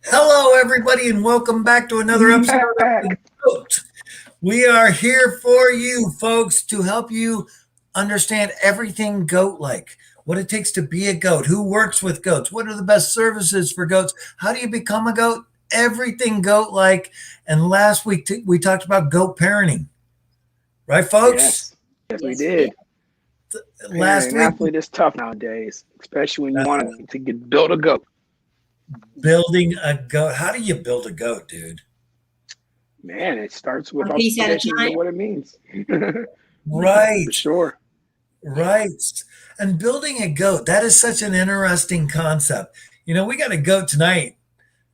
Hello, everybody, and welcome back to another episode of The Mac. Goat. We are here for you, folks, to help you understand everything goat like, what it takes to be a goat, who works with goats, what are the best services for goats, how do you become a goat, everything goat like. And last week, we talked about goat parenting, right, folks? Yes. Yes, we Yes, we did. did. Last Parent an week, athlete is tough nowadays, especially when you uh, want to get build a goat. building a goat. How do you build a goat, dude? Man, it starts with One all the piece at a foundations of time. what it means. For Right. sure. Right. And building a goat, that is such an interesting concept. We got a goat tonight,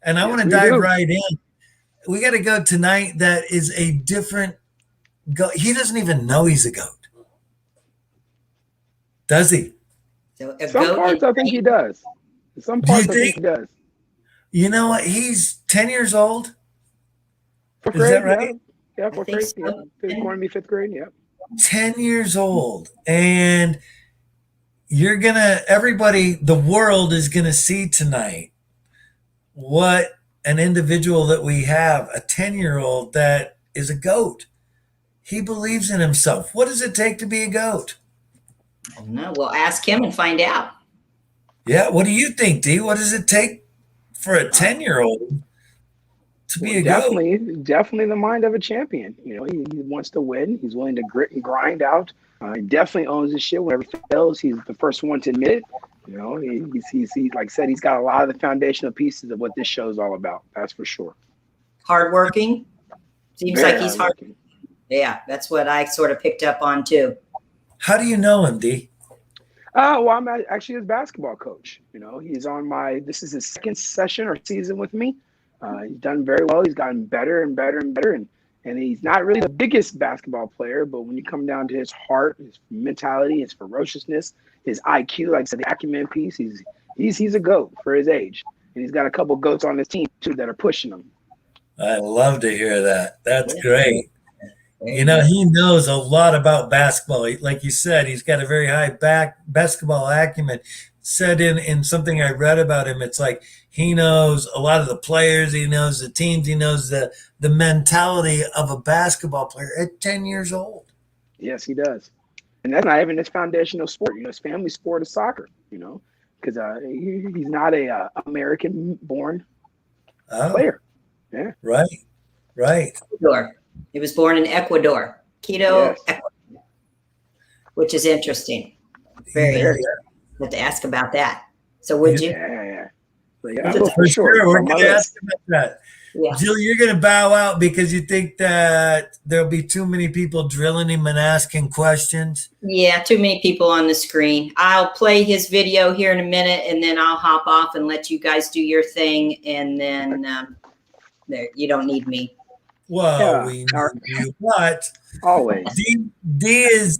and I want Yes, to we dive do. right in. We got a goat tonight that is a different goat. He doesn't even know he's a goat, does he? So a Some goat is parts I think he does. Some Do you parts I think think? he does. You know what? He's 10 years old. Fourth Is that grade, right? yeah. Yeah, I fourth think grade. Yeah. so. Going to be fifth grade. Yeah. 10 years old. And everybody, the world is going to see tonight what an individual that we have, a 10-year-old that is a goat. He believes in himself. What does it take to be a goat? I don't know. We'll ask him and find out. Yeah, what do you think, D? What does it take for a Uh, 10-year-old to well, be a goat? definitely the mind of a champion. He wants to win. He's willing to grit and grind out. He definitely owns his shit. Whenever he fails, he's the first one to admit it. He like I said, he's got a lot of the foundational pieces of what this show is all about. That's for sure. Hardworking. Seems like Very he's hard. hardworking. Yeah, that's what I sort of picked up on too. How do you know him, D? Well, I'm actually his basketball coach. He's on this is his second session or season with me. He's done very well. He's gotten better and better and better. And he's not really the biggest basketball player, but when you come down to his heart, his mentality, his ferociousness, his IQ, like I said, the acumen piece, he's a goat for his age. And he's got a couple goats on his team too that are pushing him. I love to hear that. That's Yeah, great. very good. He knows a lot about basketball. Like you said, he's got a very high basketball acumen. Said in something I read about him, it's like he knows a lot of the players, he knows the teams, he knows the mentality of a basketball player at 10 years old. Yes, he does. And that's not even his foundational sport. His family sport is soccer. Because he's not a American-born Oh, player. Yeah. right, right. Ecuador. He was born in Ecuador, Quito, Yes. Ecuador, which is interesting. Very Yeah, interesting. I have to ask about that. So would you? Yeah. Yeah. But yeah, Is it- well, for for sure. sure. It's We're on my going to list. ask about that. Yeah. Jill, you're going to bow out because you think that there'll be too many people drilling him and asking questions. Yeah, too many people on the screen. I'll play his video here in a minute, and then I'll hop off and let you guys do your thing, and then there, you don't need me. Well, Yeah. we need you, but Always. D is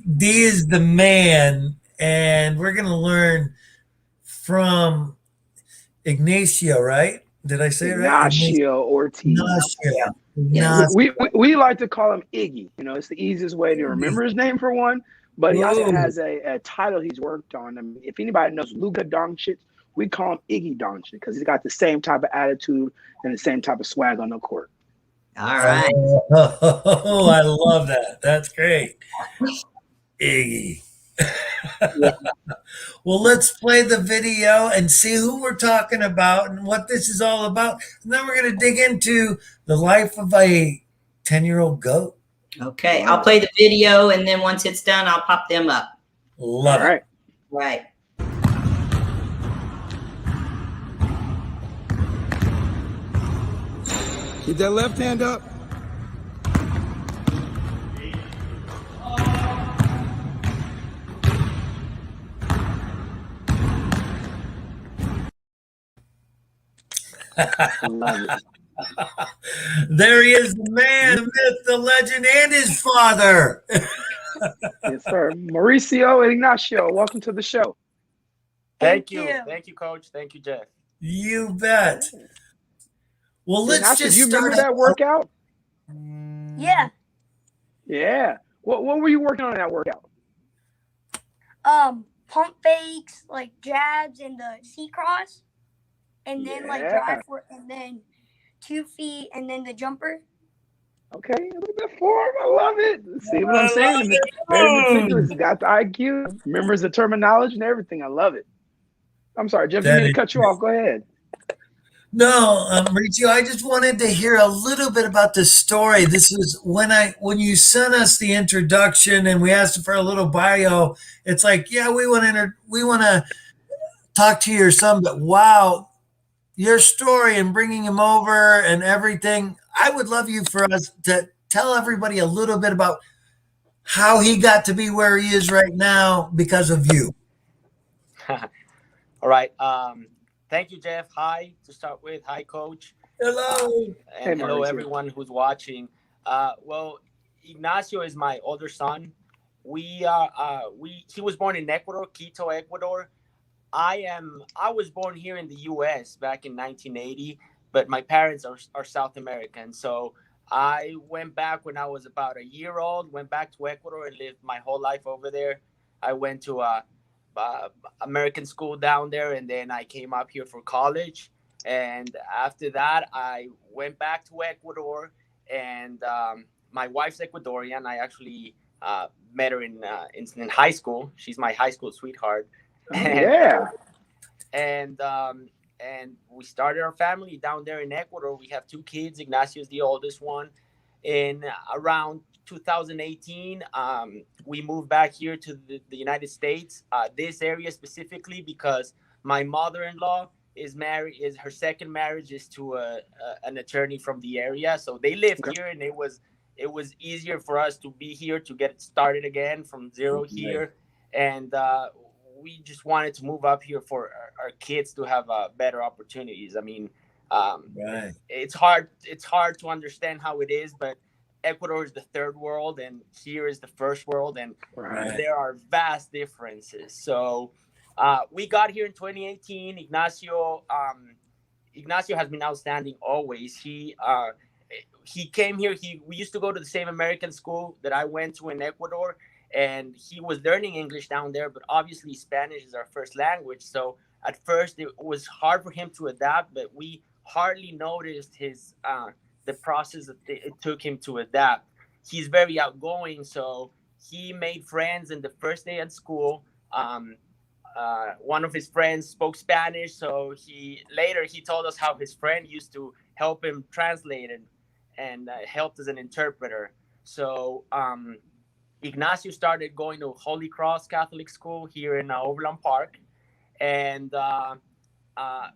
the man, and we're going to learn from Ignacio, right? Did I say it right? Ignacio Ortiz. Ignacio. Yes. We like to call him Iggy. It's the easiest way to remember his name for one. But he also Whoa. has a title he's worked on. I mean, if anybody knows Luka Doncic, we call him Iggy Doncic because he's got the same type of attitude and the same type of swag on the court. All right. Oh, I love that. That's great. Iggy. Yeah. Well, let's play the video and see who we're talking about and what this is all about. And then we're going to dig into the life of a 10-year-old goat. Okay. I'll play the video, and then once it's done, I'll pop them up. Love All right. Right. Keep that left hand up. Love it. There he is, the man, the myth, the legend, and his father. Yes, sir. Mauricio and Ignacio, welcome to the show. Thank you. Thank you, Coach. Thank you, Jeff. You bet. Well, let's Ignacio, just do you start remember that workout? Yeah. Yeah. What were you working on in that workout? Pump fakes, like jabs and the C cross. and then like Yeah. drive for, and then 2 feet, and then the jumper. Okay, a little bit form. I love it. See what I'm I saying? love Very it. meticulous. He's got the IQ, remembers the terminology and everything. I love it. I'm sorry, Jeff. Didn't That mean to is cut you off. Go ahead. No, Mauricio, I just wanted to hear a little bit about this story. This is when you sent us the introduction and we asked for a little bio. It's like, yeah, we want to talk to your son, but wow, your story and bringing him over and everything. I would love you for us to tell everybody a little bit about how he got to be where he is right now because of you. All right. Thank you, Jeff. Hi, to start with. Hi, Coach. Hello. And Hey, hello, Mauricio. everyone who's watching. Well, Ignacio is my older son. He was born in Ecuador, Quito, Ecuador. I was born here in the U.S. back in 1980, but my parents are South American. So I went back when I was about a year old. Went back to Ecuador and lived my whole life over there. I went to American school down there, and then I came up here for college. And after that, I went back to Ecuador, and my wife's Ecuadorian. I actually met her in high school. She's my high school sweetheart. Oh, yeah. And we started our family down there in Ecuador. We have 2 kids. Ignacio is the oldest one. In around 2018, we moved back here to the United States, this area specifically because my mother-in-law is married. Is her second marriage is to an attorney from the area, so they lived here, and it was easier for us to be here to get started again from zero here, and we just wanted to move up here for our kids to have better opportunities. I mean, Right. it's hard to understand how it is, but Ecuador is the third world and here is the first world, and Right. there are vast differences. So we got here in 2018. Ignacio has been outstanding always. He came here. We used to go to the same American school that I went to in Ecuador, and he was learning English down there, but obviously Spanish is our first language. So at first it was hard for him to adapt, but we hardly noticed the process that it took him to adapt. He's very outgoing, so he made friends in the first day at school. One of his friends spoke Spanish, so he told us how his friend used to help him translate and helped as an interpreter. So Ignacio started going to Holy Cross Catholic School here in Overland Park, and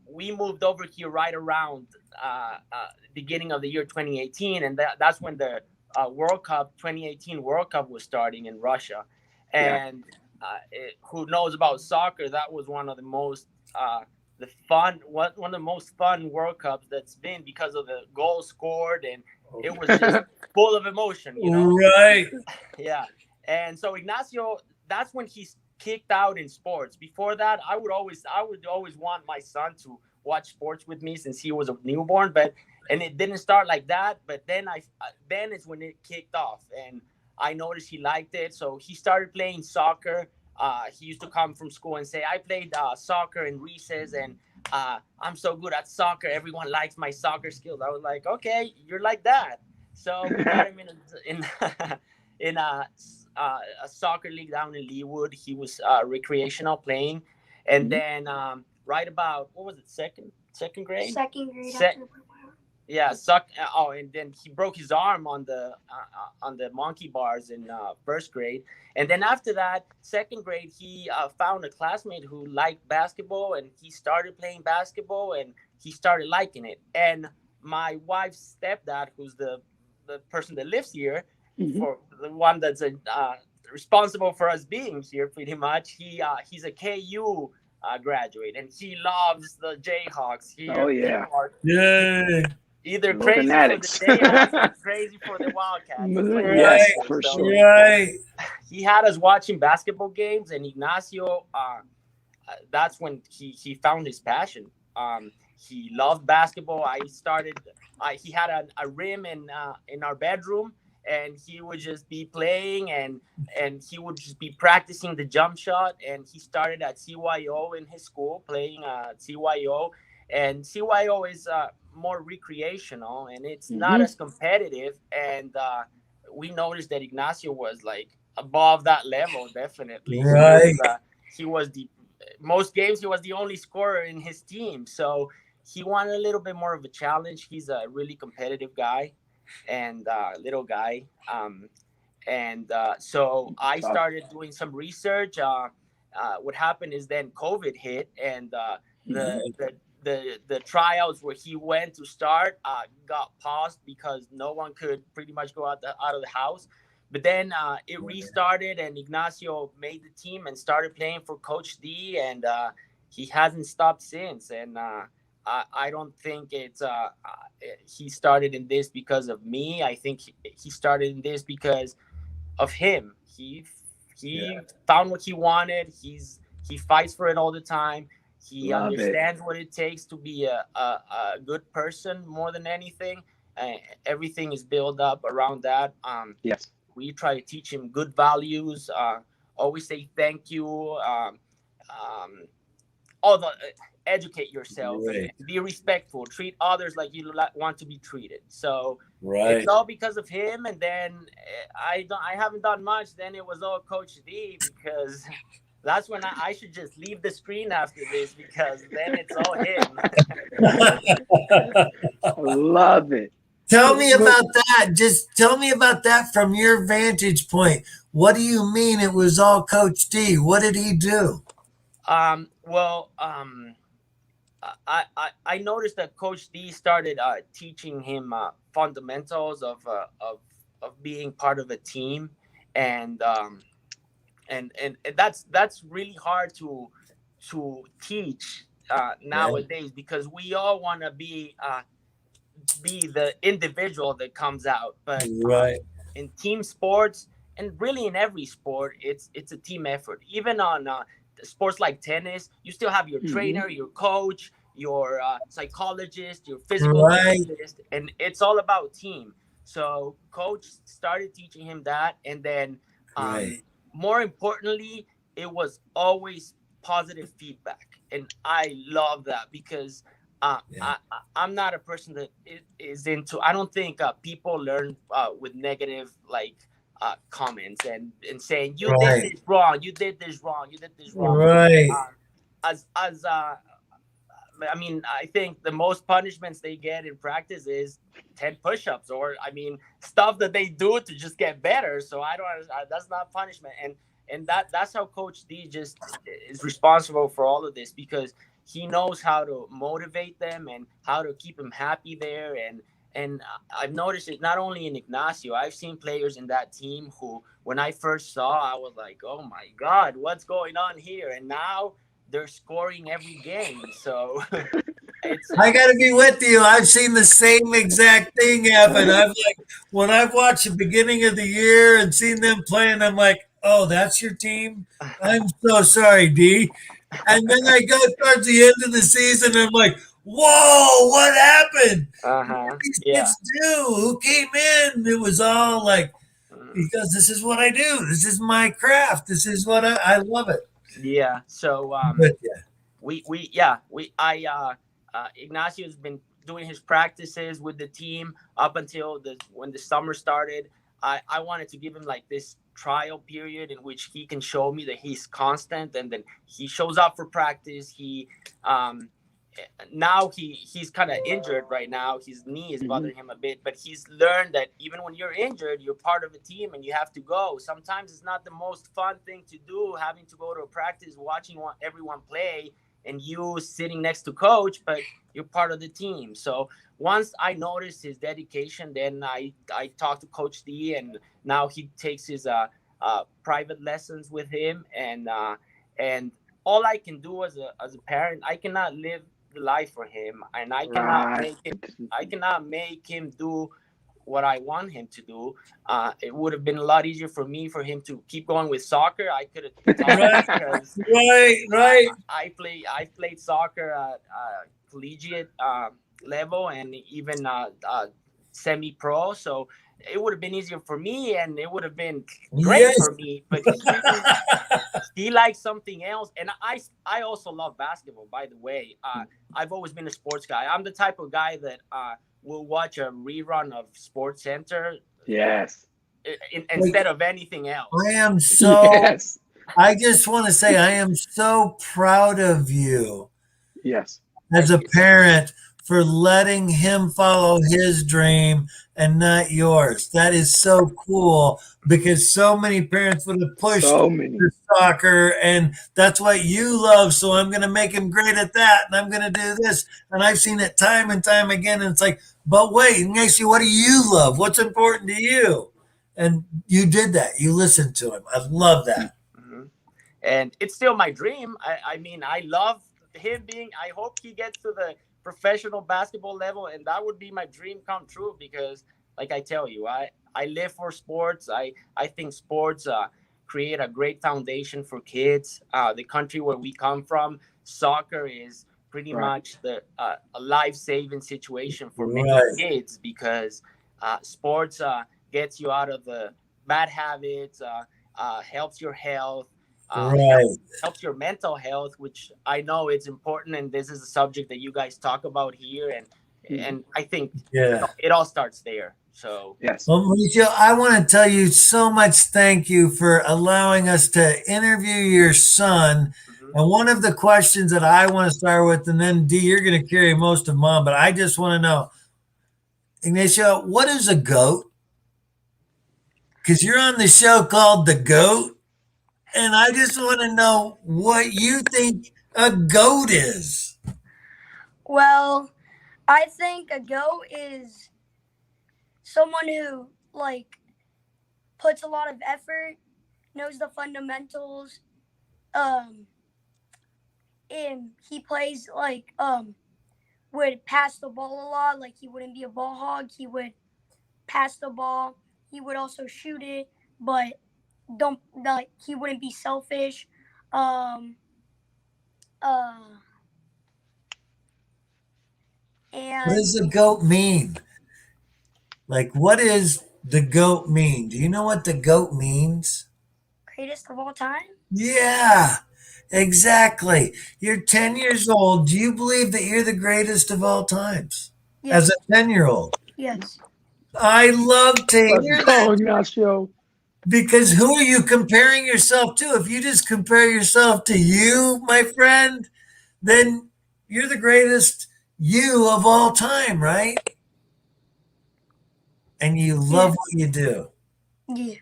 we moved over here right around beginning of the year 2018, and that's when the World Cup 2018 World Cup was starting in Russia. And who knows about soccer? That was one of the most one of the most fun World Cups that's been because of the goals scored, and it was just full of emotion, you know? Right. Yeah. And so Ignacio, that's when he's kicked out in sports. Before that, I would always want my son to watch sports with me since he was a newborn, and it didn't start like that. But then it's when it kicked off, and I noticed he liked it. So he started playing soccer. He used to come from school and say, I played soccer in recess, and I'm so good at soccer. Everyone likes my soccer skills. I was like, okay, you're like that. So we got him in a soccer league down in Leawood. He was recreational playing, and then right about second grade. Second grade. And then he broke his arm on the monkey bars in first grade, and then after that, second grade, he found a classmate who liked basketball, and he started playing basketball, and he started liking it. And my wife's stepdad, who's the person that lives here, for the one that's responsible for us being here, pretty much, he's a KU graduate, and he loves the Jayhawks. Yay. Either Little crazy fanatics. for the Jayhawks or crazy for the Wildcats. Yes, for sure. Right. He had us watching basketball games, and Ignacio, that's when he found his passion. He loved basketball. He had a rim in our bedroom, and he would just be playing, and he would just be practicing the jump shot. And he started at CYO in his school, playing at CYO. And CYO is more recreational, and it's not as competitive. And we noticed that Ignacio was like above that level. Definitely, Right. he was the most games he was the only scorer in his team. So he wanted a little bit more of a challenge. He's a really competitive guy and little guy. And so I started doing some research. What happened is then COVID hit, and the tryouts where he went to start got paused because no one could pretty much go out of the house. But then it restarted, and Ignacio made the team and started playing for Coach D, and he hasn't stopped since. And I don't think it's he started in this because of me. I think he started in this because of him. He found what he wanted. He fights for it all the time. He understands what it takes to be a good person more than anything. Everything is built up around that. Yes. We try to teach him good values. Always say thank you. All the educate yourself, and be respectful. Treat others like you want to be treated. So it's all because of him. And then I haven't done much. Then it was all Coach D, because that's when I should just leave the screen after this, because then it's all him. Love it. Tell me about that. Just tell me about that from your vantage point. What do you mean it was all Coach D? What did he do? I noticed that Coach D started teaching him fundamentals of being part of a team, and that's really hard to teach nowadays, because we all want to be the individual that comes out, but in team sports, and really in every sport, it's a team effort. Even on sports like tennis, you still have your trainer, your coach, your psychologist, your physical therapist, and it's all about team. So Coach started teaching him that, and then more importantly, it was always positive feedback, and I love that, because I'm not a person that is into. I don't think people learn with negative comments and saying you did this wrong, you did this wrong, you did this wrong. I mean, I think the most punishments they get in practice is 10 push-ups, or stuff that they do to just get better. So I don't. That's not punishment, and that's how Coach D just is responsible for all of this, because he knows how to motivate them and how to keep them happy there. And I've noticed it not only in Ignacio. I've seen players in that team who, when I first saw, I was like, oh my God, what's going on here? And now they're scoring every game. So I got to be with you. I've seen the same exact thing happen. When I've watched the beginning of the year and seen them playing, I'm like, oh, that's your team? I'm so sorry, D. And then I go towards the end of the season, and I'm like, whoa, what happened? What these kids do? Who came in? It was all like, because this is what I do. This is my craft. This is what I love it. Yeah. So Ignacio has been doing his practices with the team up until when the summer started. I wanted to give him like this trial period in which he can show me that he's constant, and then he shows up for practice. He now he's kind of injured right now. His knee is bothering him a bit, but he's learned that even when you're injured, you're part of a team and you have to go. Sometimes it's not the most fun thing to do, having to go to a practice, watching everyone play, and you sitting next to coach, but you're part of the team. So once I noticed his dedication, then I talked to Coach D, and now he takes his private lessons with him. And all I can do as a parent, I cannot live the life for him, and I cannot make him do what I want him to do. It would have been a lot easier for him to keep going with soccer. I could have because I played soccer at collegiate level, and even semi-pro, so it would have been easier for me, and it would have been great for me. But he likes something else, and I also love basketball. By the way, I've always been a sports guy. I'm the type of guy that will watch a rerun of Sports Center. Yes. Instead of anything else. I am so. Yes. I just want to say I am so proud of you. Yes. As a parent, for letting him follow his dream and not yours. That is so cool, because so many parents would have pushed for soccer, and that's what you love, so I'm going to make him great at that, and I'm going to do this. And I've seen it time and time again, and it's like, but wait, Ignacio, what do you love? What's important to you? And you did that. You listened to him. I love that. Mm-hmm. And it's still my dream. I mean, I love him being, I hope he gets to the professional basketball level, and that would be my dream come true, because like I tell you, I live for sports. I think sports create a great foundation for kids. The country where we come from, soccer is pretty much a life-saving situation for many kids, because sports gets you out of the bad habits, helps your health, helps your mental health, which I know it's important, and this is a subject that you guys talk about here, and I think it all starts there. So yes. Well, Mauricio, I want to tell you so much thank you for allowing us to interview your son. Mm-hmm. And one of the questions that I want to start with, and then D, you're going to carry most of mine, but I just want to know, Ignacio, what is a goat? Because you're on the show called The Goat, and I just want to know what you think a goat is. Well, I think a goat is someone who puts a lot of effort, knows the fundamentals. And he plays would pass the ball a lot. Like, he wouldn't be a ball hog. He would pass the ball. He would also shoot it, but he wouldn't be selfish. And what does the GOAT mean? Like, what is the GOAT mean? Do you know what the GOAT means? Greatest of all time? Yeah, exactly. You're 10 years old. Do you believe that you're the greatest of all times? Yes. As a 10-year-old? Yes. I love to hear that. Ignacio. Because who are you comparing yourself to? If you just compare yourself to you, my friend, then you're the greatest you of all time, right? And you love what you do. Yeah.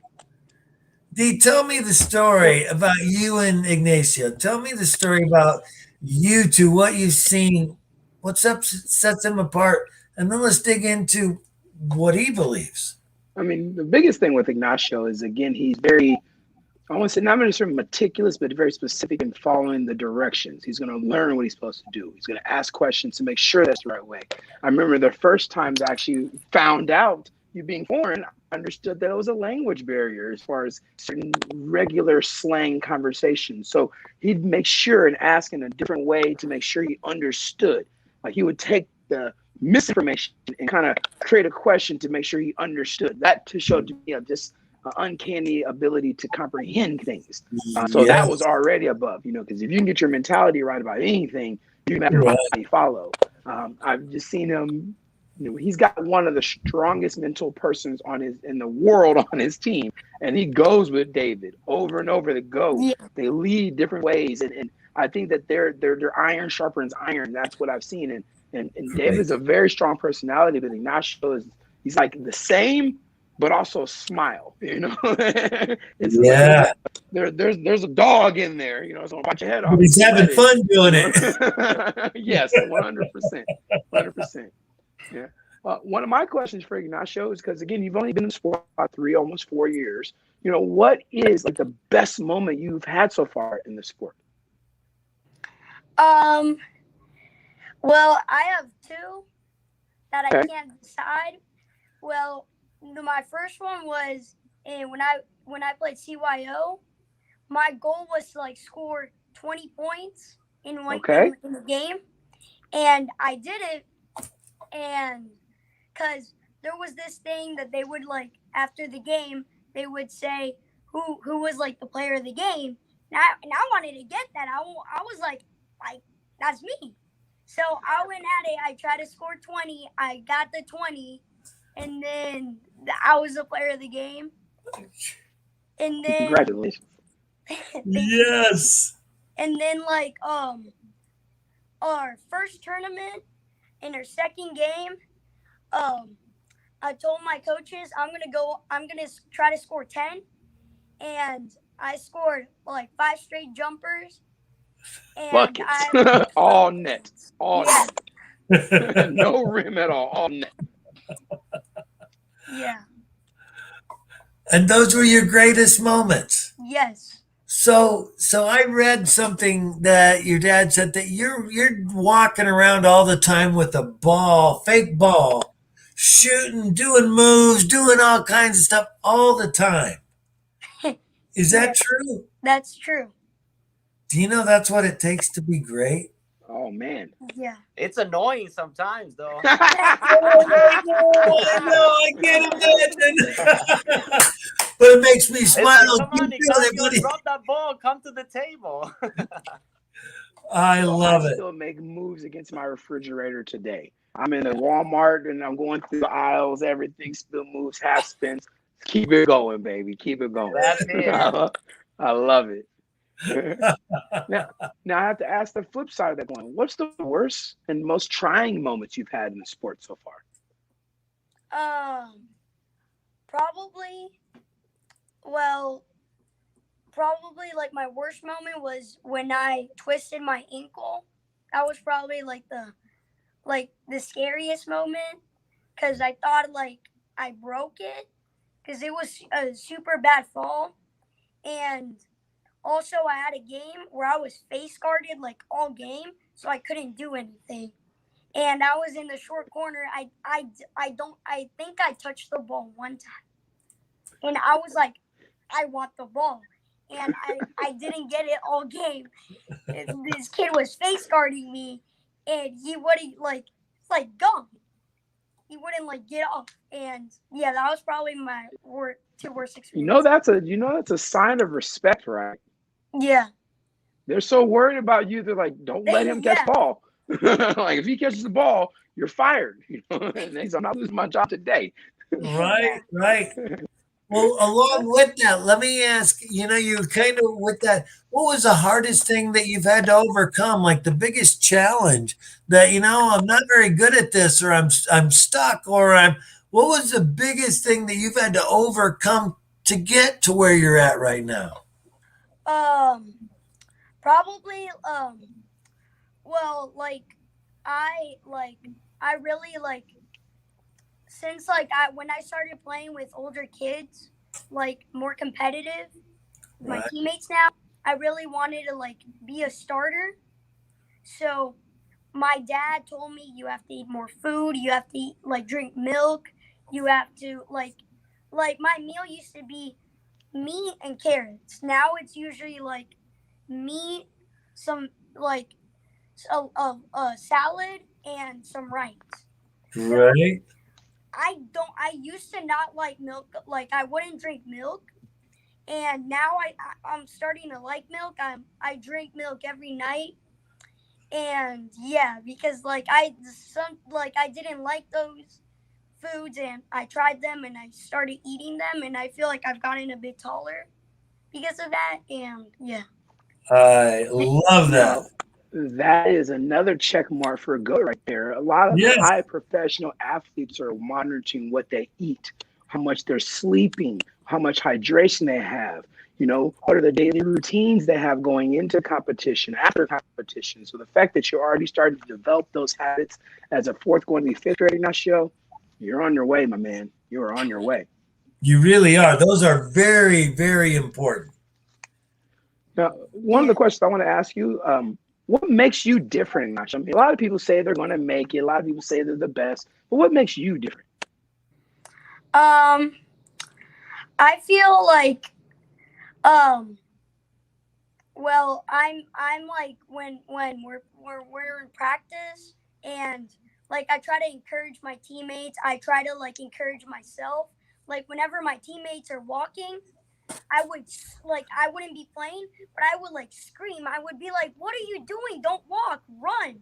Dee, tell me the story about you and Ignacio. Tell me the story about you two, what you've seen, what sets them apart, and then let's dig into what he believes. I mean, the biggest thing with Ignacio is, again, he's very, I want to say, not necessarily meticulous, but very specific in following the directions. He's going to learn what he's supposed to do. He's going to ask questions to make sure that's the right way. I remember the first times I actually found out you being foreign, I understood that it was a language barrier as far as certain regular slang conversations. So he'd make sure and ask in a different way to make sure he understood. Like, he would take the misinformation and kind of create a question to make sure he understood. That to show to me just an uncanny ability to comprehend things. So that was already above, because if you can get your mentality right about anything, you matter how you follow. I've just seen him. He's got one of the strongest mental persons in the world on his team, and he goes with David over and over. They lead different ways, and I think that their iron sharpens iron. That's what I've seen, and David's a very strong personality, but Ignacio he's like the same, but also smile. It's there's a dog in there. So watch your head off. He's having fun doing it. Yes, 100%. Yeah. One of my questions for Ignacio is, because, again, you've only been in the sport about almost 4 years. What is the best moment you've had so far in the sport? Well, I have two that I can't decide. Well, my first one was when I played CYO. My goal was to score 20 points in the game, and I did it. And because there was this thing that they would like after the game, they would say who was like the player of the game. And I wanted to get that. I was like that's me. So I went at it. I tried to score 20. I got the 20, and then I was the player of the game. And then Congratulations. Yes. and then like our first tournament in our second game, I told my coaches I'm gonna try to score 10, and I scored like 5 straight jumpers. And Buckets. All net. All yeah. net. No rim at all net. Yeah. And those were your greatest moments. Yes. So I read something that your dad said that you're walking around all the time with a ball, fake ball, shooting, doing moves, doing all kinds of stuff all the time. Is that true? That's true. Do you know that's what it takes to be great? Oh man. Yeah. It's annoying sometimes, though. I know, I can't imagine. But it makes me smile. It's like, come on, Ignacio, drop that ball. Come to the table. I love I it. still make moves against my refrigerator today. I'm in a Walmart and I'm going through the aisles, everything, spill moves, half spins. Keep it going, baby. Keep it going. That's it. I love it. now I have to ask the flip side of that coin. What's the worst and most trying moments you've had in the sport so far? Probably like my worst moment was when I twisted my ankle. That was probably like the scariest moment, because I thought like I broke it, because it was a super bad fall. And also I had a game where I was face guarded like all game, so I couldn't do anything. And I was in the short corner. I think I touched the ball one time, and I was like, I want the ball, and I didn't get it all game. This kid was face guarding me, and he wouldn't like, it's like gum. He wouldn't like get off, and yeah, that was probably my two worst experiences. That's a sign of respect, right? Yeah. They're so worried about you. They're like, don't let him catch ball. Like if he catches the ball, you're fired. And they say, I'm not losing my job today. Right. Well, along with that, let me ask, you kind of with that, what was the hardest thing that you've had to overcome? Like the biggest challenge that, I'm not very good at this, or I'm stuck, or what was the biggest thing that you've had to overcome to get to where you're at right now? Probably, well, I really since when I started playing with older kids, more competitive, my teammates now, I really wanted to be a starter. So my dad told me, you have to eat more food, you have to eat, drink milk, you have to my meal used to be meat and carrots. Now it's usually meat, some a salad, and some rice. Right. I used to not like milk. I wouldn't drink milk, and now I'm starting to like milk. I drink milk every night, and yeah, because I didn't like those foods, and I tried them and I started eating them, and I feel like I've gotten a bit taller because of that. And yeah, I love that. That is another check mark for a GOAT right there. A lot of high professional athletes are monitoring what they eat, how much they're sleeping, how much hydration they have, what are the daily routines they have going into competition, after competition. So the fact that you're already starting to develop those habits as a fourth going to be fifth grade Ignacio, you're on your way, my man. You are on your way. You really are. Those are very, very important. Now, one of the questions I want to ask you, what makes you different, Ignacio? I mean, a lot of people say they're going to make it. A lot of people say they're the best. But what makes you different? I feel well, I'm when we're in practice and like I try to encourage my teammates. I try to like encourage myself. Like whenever my teammates are walking, I would like I wouldn't be playing, but I would like scream. I would be like, "What are you doing? Don't walk, run!"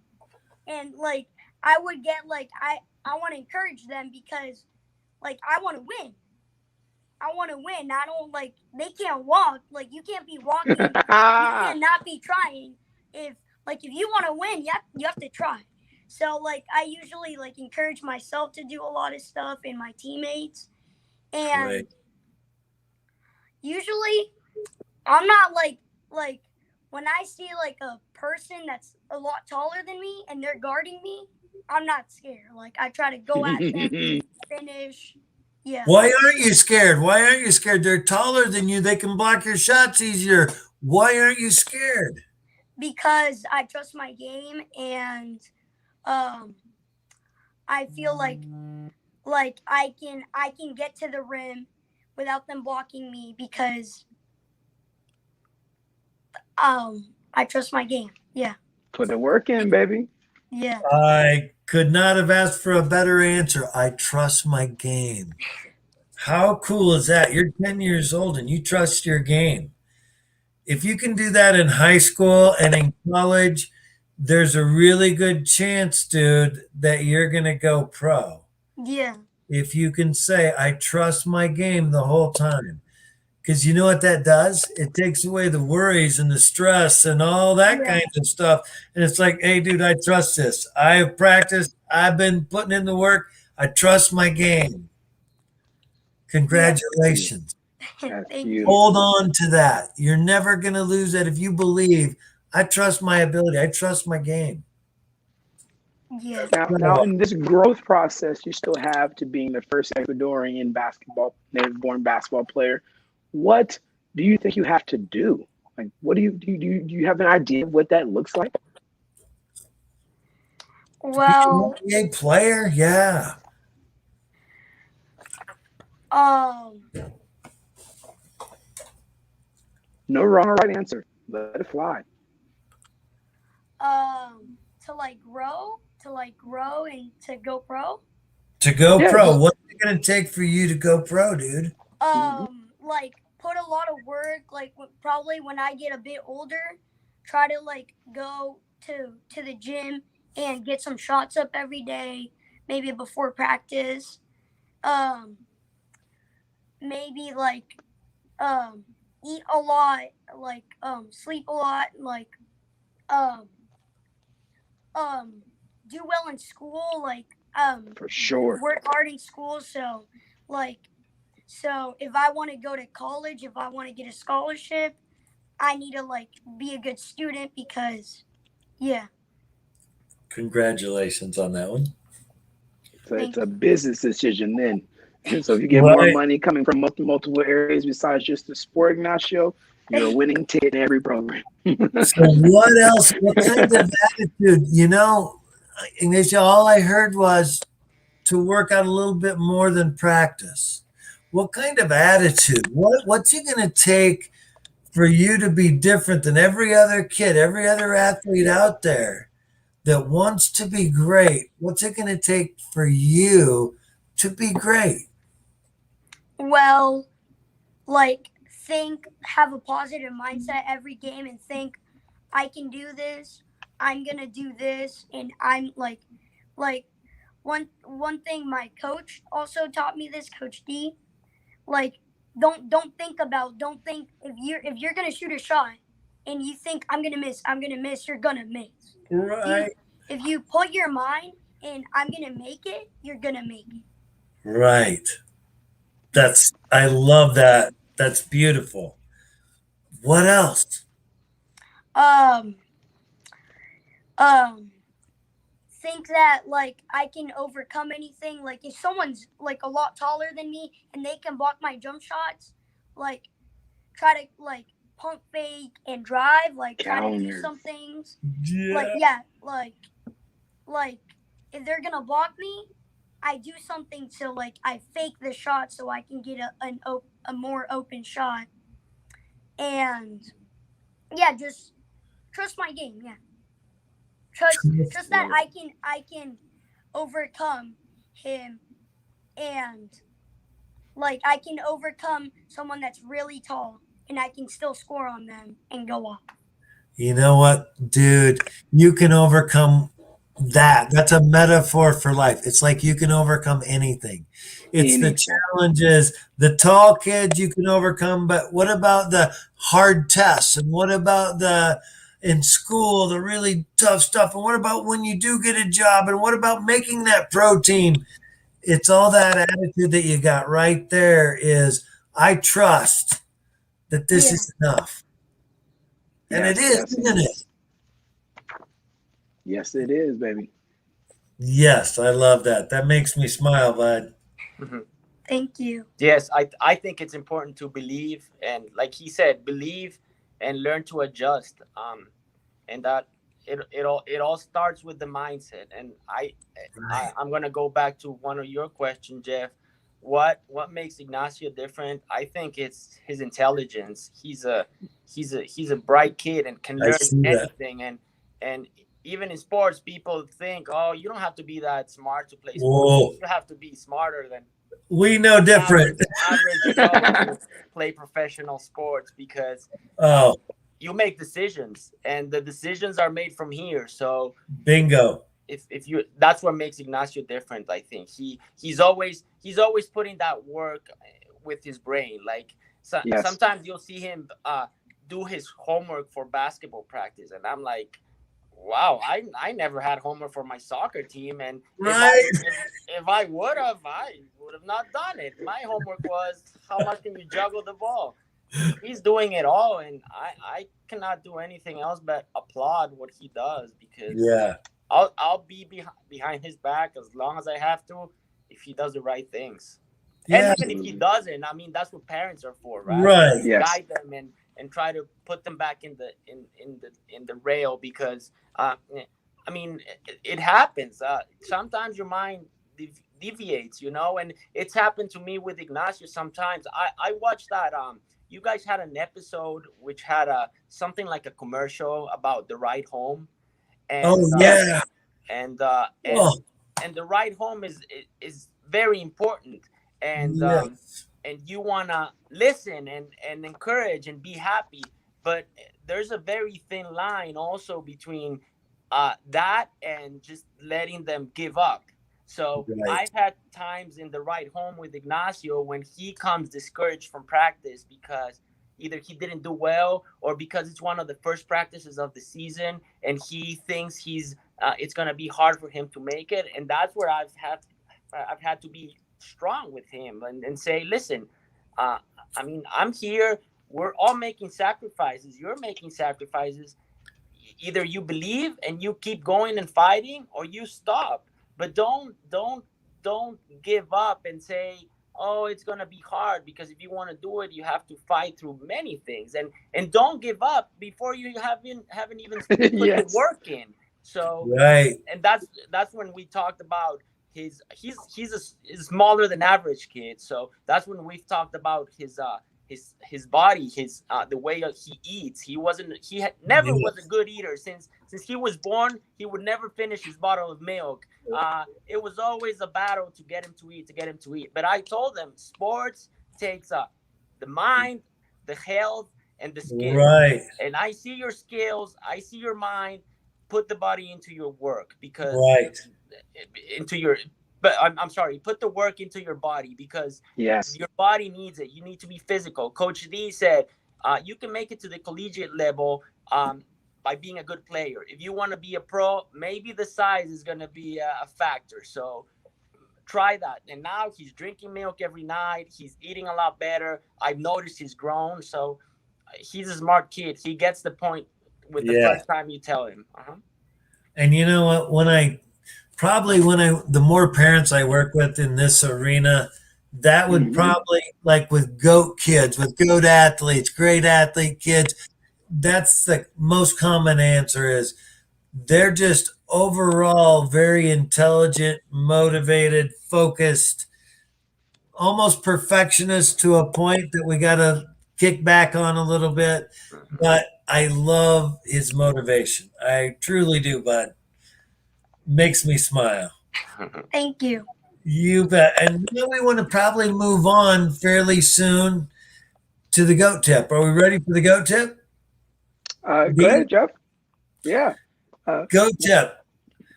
And like I would get like I want to encourage them because like I want to win. I want to win. I don't like they can't walk. Like you can't be walking. You cannot be trying. If you want to win, you have to try. So like I usually like encourage myself to do a lot of stuff and my teammates. And Right. usually I'm not like when I see like a person that's a lot taller than me and they're guarding me, I'm not scared. Like I try to go at them, finish. Yeah. Why aren't you scared? Why aren't you scared? They're taller than you. They can block your shots easier. Why aren't you scared? Because I trust my game and I feel like I can get to the rim without them blocking me because I trust my game. Yeah. Put the work in, baby. Yeah. I could not have asked for a better answer. I trust my game. How cool is that? You're 10 years old and you trust your game. If you can do that in high school and in college, there's a really good chance, dude, that you're going to go pro. Yeah. If you can say, I trust my game the whole time. Because you know what that does? It takes away the worries and the stress and all that kind of stuff. And it's like, hey, dude, I trust this. I've practiced. I've been putting in the work. I trust my game. Congratulations. Thank you. Hold on to that. You're never going to lose that if you believe, I trust my ability. I trust my game. Yeah. Now, in this growth process, you still have to being the first Ecuadorian native-born basketball player. What do you think you have to do? Like, what do you have an idea of what that looks like? Well, a player, yeah. No wrong or right answer. Let it fly. To grow and to go pro. To go pro, what's it going to take for you to go pro, dude? Like put a lot of work. Like probably when I get a bit older, try to like go to the gym and get some shots up every day. Maybe before practice. Maybe like eat a lot. Like sleep a lot. Like do well in school. Like for sure. Work hard in school. So if I want to go to college, if I want to get a scholarship, I need to like be a good student because, yeah. Congratulations on that one. So it's a business decision then. And so if you get more money coming from multiple areas besides just the sport, Ignacio, you're a winning ticket in every program. So what else? What kind of attitude? You know, Ignacio, all I heard was to work out a little bit more than practice. What kind of attitude? What's it going to take for you to be different than every other kid, every other athlete out there that wants to be great? What's it going to take for you to be great? Well, like have a positive mindset every game and think, I can do this. I'm going to do this. And I'm like one thing my coach also taught me this, Coach D, like don't think if you're gonna shoot a shot and you think I'm gonna miss, you're gonna miss. Right. If you put your mind in I'm gonna make it, you're gonna make it. Right. I love that. That's beautiful. What else? Think that like I can overcome anything. Like if someone's like a lot taller than me and they can block my jump shots, like try to like pump fake and drive, like try to do some things. Yeah. Like if they're gonna block me, I do something to like I fake the shot so I can get a more open shot. And yeah, just trust my game. Yeah. Trust that I can overcome him, and like I can overcome someone that's really tall and I can still score on them and go off. You know what, dude? You can overcome that. That's a metaphor for life. It's like you can overcome anything. It's the challenges, the tall kids you can overcome, but what about the hard tests? And what about the in school, the really tough stuff? And what about when you do get a job? And what about making that pro team? It's all that attitude that you got right there is I trust that this is enough. And it is, isn't it? Yes, it is, baby. Yes, I love that. That makes me smile, bud. Thank you. Yes, I think it's important to believe, and like he said, believe and learn to adjust. And that it all starts with the mindset. And I'm gonna go back to one of your questions, Jeff. What makes Ignacio different? I think it's his intelligence. He's a bright kid and can learn anything. And even in sports, people think, oh, you don't have to be that smart to play sports. You have to be smarter than we know different. Average play professional sports because you make decisions, and the decisions are made from here. So bingo. If you, that's what makes Ignacio different. I think he's always putting that work with his brain. Like sometimes you'll see him do his homework for basketball practice, and I'm like, wow, I never had homework for my soccer team, and if I would have not done it. My homework was how much can you juggle the ball. He's doing it all, and I cannot do anything else but applaud what he does, because I'll be behind his back as long as I have to if he does the right things. And even if he doesn't, I mean, that's what parents are for, right? Right. Guide them and try to put them back in the rail, because I mean, it happens. Sometimes your mind deviates, and it's happened to me with Ignacio sometimes. I watched that you guys had an episode which had something like a commercial about the ride home. And, and the ride home is very important, and you want to listen and encourage and be happy, but there's a very thin line also between that and just letting them give up. So I've had times in the ride home with Ignacio when he comes discouraged from practice because either he didn't do well or because it's one of the first practices of the season and he thinks it's going to be hard for him to make it. And that's where I've had to be strong with him and say, listen, I mean, I'm here. We're all making sacrifices. You're making sacrifices. Either you believe and you keep going and fighting, or you stop. But don't give up and say, oh, it's going to be hard, because if you want to do it, you have to fight through many things, and don't give up before you haven't even put the work in. So, and that's when we talked about he's a smaller than average kid. So that's when we've talked about his body, the way he eats. He never was a good eater since he was born. He would never finish his bottle of milk. It was always a battle to get him to eat. But I told them sports takes the mind, the health, and the skills. Right. And I see your skills. I see your mind. Put the body into your work, because But I'm sorry, put the work into your body, because your body needs it. You need to be physical. Coach D said you can make it to the collegiate level by being a good player. If you want to be a pro, maybe the size is going to be a factor. So try that. And now he's drinking milk every night. He's eating a lot better. I've noticed he's grown. So he's a smart kid. He gets the point with the first time you tell him. And you know what? The more parents I work with in this arena, that would probably, like with GOAT kids, with GOAT athletes, great athlete kids, that's the most common answer is they're just overall very intelligent, motivated, focused, almost perfectionist to a point that we got to kick back on a little bit. But I love his motivation. I truly do, bud. Makes me smile. Thank you. You bet. And now we want to probably move on fairly soon to the goat tip. Are we ready for the goat tip? Go ahead, Jeff. Yeah. Goat tip.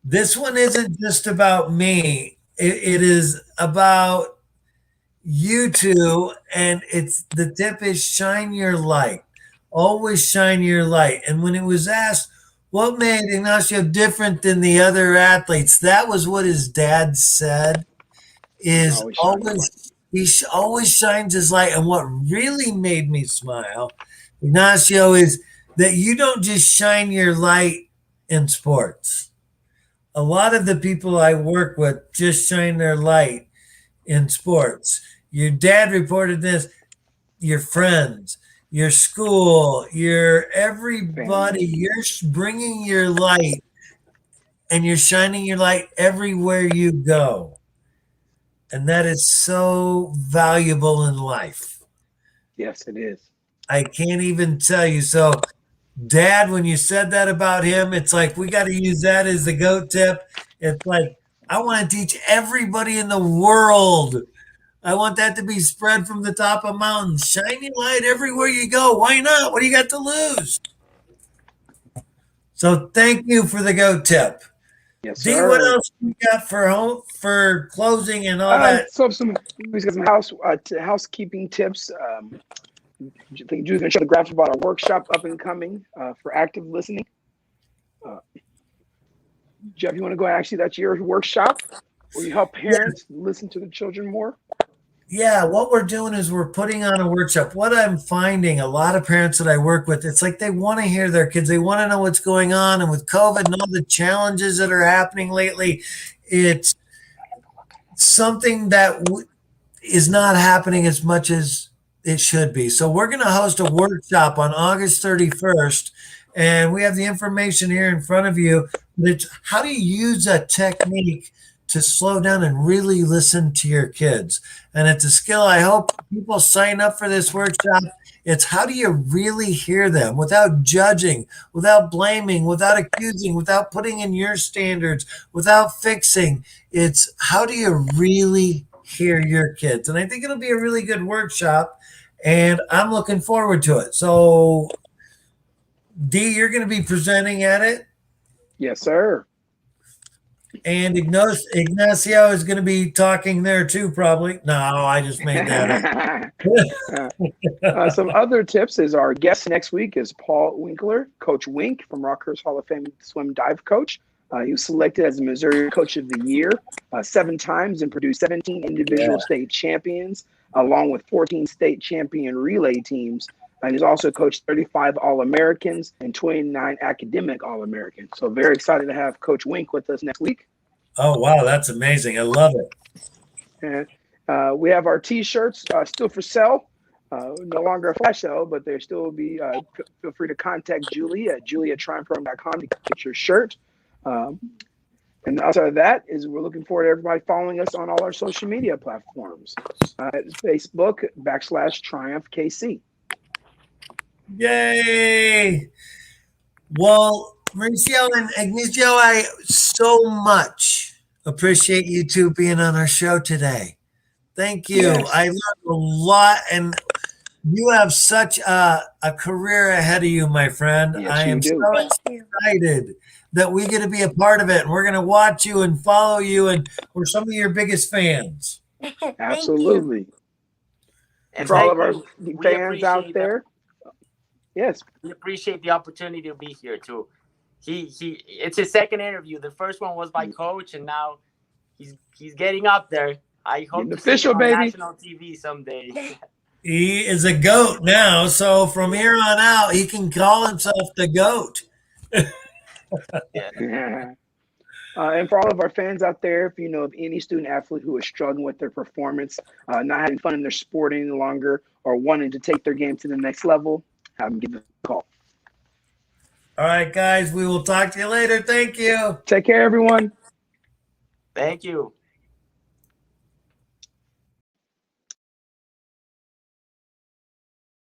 This one isn't just about me. It is about you two, and the tip is shine your light. Always shine your light. And when it was asked what made Ignacio different than the other athletes, that was what his dad said. Is always shines his light. And what really made me smile, Ignacio, is that you don't just shine your light in sports. A lot of the people I work with just shine their light in sports. Your dad reported this, your friends, your school, your everybody, you're bringing your light and you're shining your light everywhere you go. And that is so valuable in life. Yes, it is. I can't even tell you. So, Dad, when you said that about him, it's like we got to use that as the GOAT tip. It's like, I want to teach everybody in the world. I want that to be spread from the top of mountains. Shine your light everywhere you go. Why not? What do you got to lose? So thank you for the GOAT tip. Yes, D, sir. what else we got for closing and all that? So we've got some housekeeping tips. I think Drew's going to show the graphic about our workshop up and coming for active listening. Jeff, you want to go? Actually, that's your workshop where you help parents listen to the children more. Yeah, what we're doing is we're putting on a workshop. What I'm finding, a lot of parents that I work with, it's like they want to hear their kids. They want to know what's going on. And with COVID and all the challenges that are happening lately, it's something that is not happening as much as it should be. So we're going to host a workshop on August 31st. And we have the information here in front of you. It's how do you use a technique to slow down and really listen to your kids. And it's a skill. I hope people sign up for this workshop. It's how do you really hear them without judging, without blaming, without accusing, without putting in your standards, without fixing. It's how do you really hear your kids? And I think it'll be a really good workshop, and I'm looking forward to it. So, D, you're going to be presenting at it? Yes, sir. And Ignacio is going to be talking there too, probably. No, I just made that up. Some other tips is our guest next week is Paul Winkler, Coach Wink from Rockhurst Hall of Fame swim dive coach. He was selected as the Missouri Coach of the Year 7 times and produced 17 individual state champions, along with 14 state champion relay teams. And he's also coached 35 All-Americans and 29 academic All-Americans. So very excited to have Coach Wink with us next week. Oh, wow. That's amazing. I love it. And we have our T-shirts still for sale. No longer a flash sale, but there still will be. Feel free to contact Julie at julie@triumphprogram.com to get your shirt. And outside of that is we're looking forward to everybody following us on all our social media platforms. Facebook /TriumphKC. Yay! Well, Mauricio and Ignacio, I so much appreciate you two being on our show today. Thank you. Yes. I learned a lot, and you have such a career ahead of you, my friend. Yes, I am so excited that we get to be a part of it, and we're going to watch you and follow you, and we're some of your biggest fans. Absolutely. And for all of our fans out there. Yes, we appreciate the opportunity to be here too. It's his second interview. The first one was by Coach, and now he's getting up there. I hope to official see him on baby national TV someday. He is a GOAT now, so from here on out, he can call himself the GOAT. Yeah. And for all of our fans out there, if you know of any student athlete who is struggling with their performance, not having fun in their sport any longer, or wanting to take their game to the next level, have them give us a call. All right, guys, we will talk to you later. Thank you. Take care, everyone. Thank you.